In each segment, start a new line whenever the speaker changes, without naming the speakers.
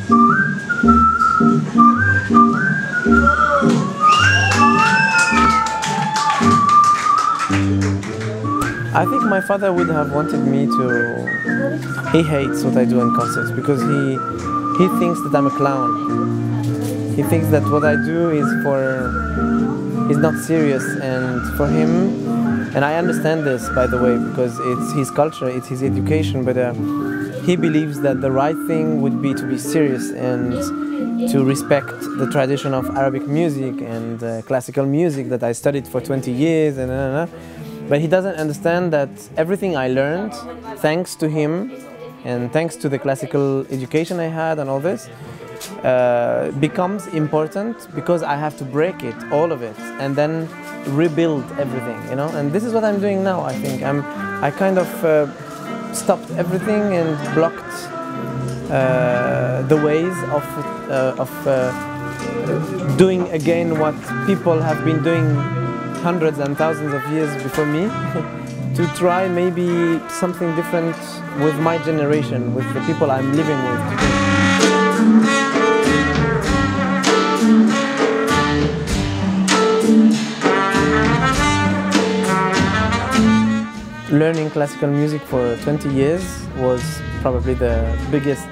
I think my father would have wanted me to... He hates what I do in concerts because he thinks that I'm a clown. He thinks that what I do is not serious, and for him, and I understand this, by the way, because it's his culture, it's his education, but he believes that the right thing would be to be serious and to respect the tradition of Arabic music and classical music that I studied for 20 years, but he doesn't understand that everything I learned, thanks to him and thanks to the classical education I had and all this, becomes important because I have to break it, all of it, and then rebuild everything, you know. And this is what I'm doing now. I think I kind of stopped everything and blocked the ways of doing again what people have been doing hundreds and thousands of years before me, to try maybe something different with my generation, with the people I'm living with today. Learning classical music for 20 years was probably the biggest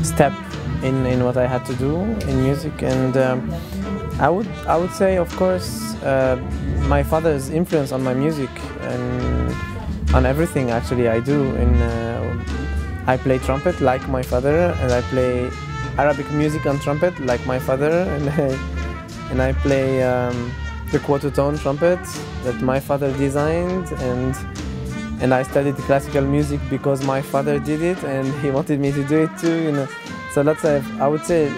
step in what I had to do in music, and I would say, of course, my father's influence on my music and on everything actually I do. I play trumpet like my father, and I play Arabic music on trumpet like my father, and I play the quarter tone trumpet that my father designed, and I studied classical music because my father did it and he wanted me to do it too, you know. So that's, I would say,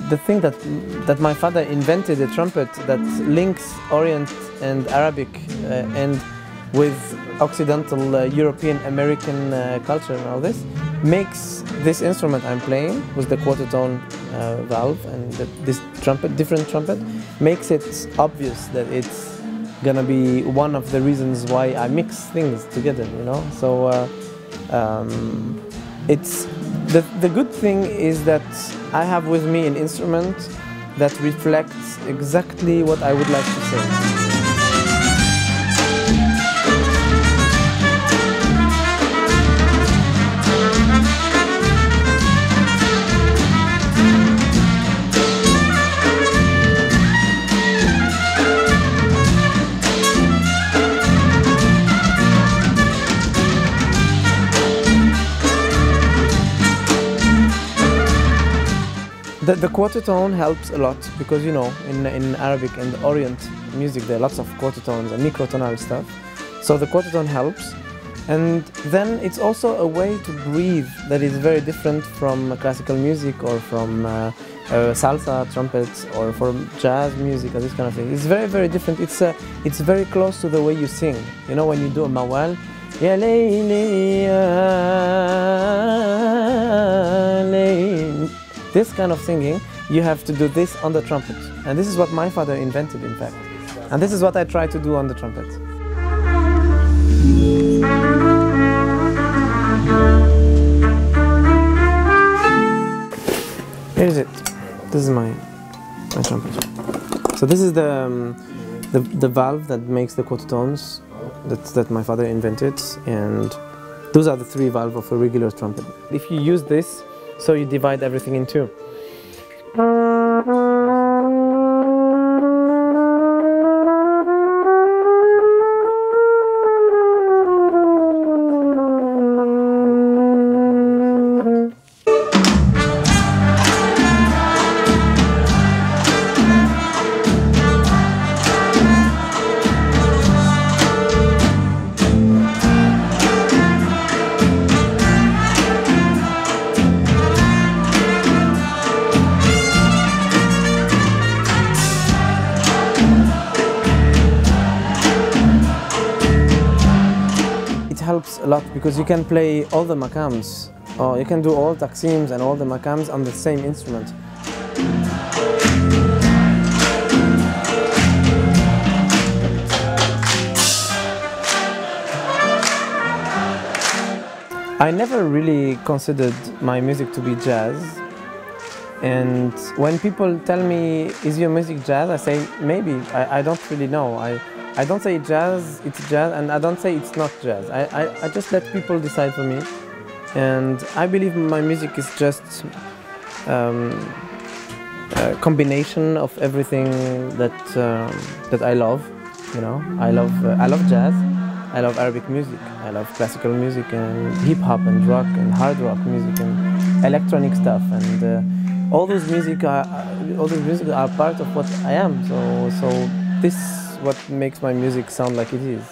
the thing that my father invented, a trumpet that links Orient and Arabic and with Occidental European American culture and all this, makes this instrument I'm playing with the quarter tone valve and this trumpet, different trumpet, makes it obvious that it's gonna be one of the reasons why I mix things together, you know. So it's the good thing is that I have with me an instrument that reflects exactly what I would like to say. The quarter tone helps a lot because, you know, in Arabic and Orient music there are lots of quarter tones and microtonal stuff. So the quarter tone helps, and then it's also a way to breathe that is very different from classical music or from salsa trumpets or from jazz music or this kind of thing. It's very, very different. It's very close to the way you sing. You know, when you do a mawal, ya layli ya layli. This kind of singing, you have to do this on the trumpet. And this is what my father invented, in fact. And this is what I try to do on the trumpet. Here is it. This is my trumpet. So this is the valve that makes the quarter tones that my father invented. And those are the three valves of a regular trumpet. If you use this, so you divide everything in two. Helps a lot because you can play all the makams or you can do all taqsims and all the makams on the same instrument. I never really considered my music to be jazz, and when people tell me, is your music jazz? I say, maybe, I don't really know. I don't say jazz, it's jazz, and I don't say it's not jazz. I just let people decide for me, and I believe my music is just a combination of everything that I love. You know, I love jazz. I love Arabic music, I love classical music and hip-hop and rock and hard rock music and electronic stuff, and all those music are part of what I am. So this is what makes my music sound like it is.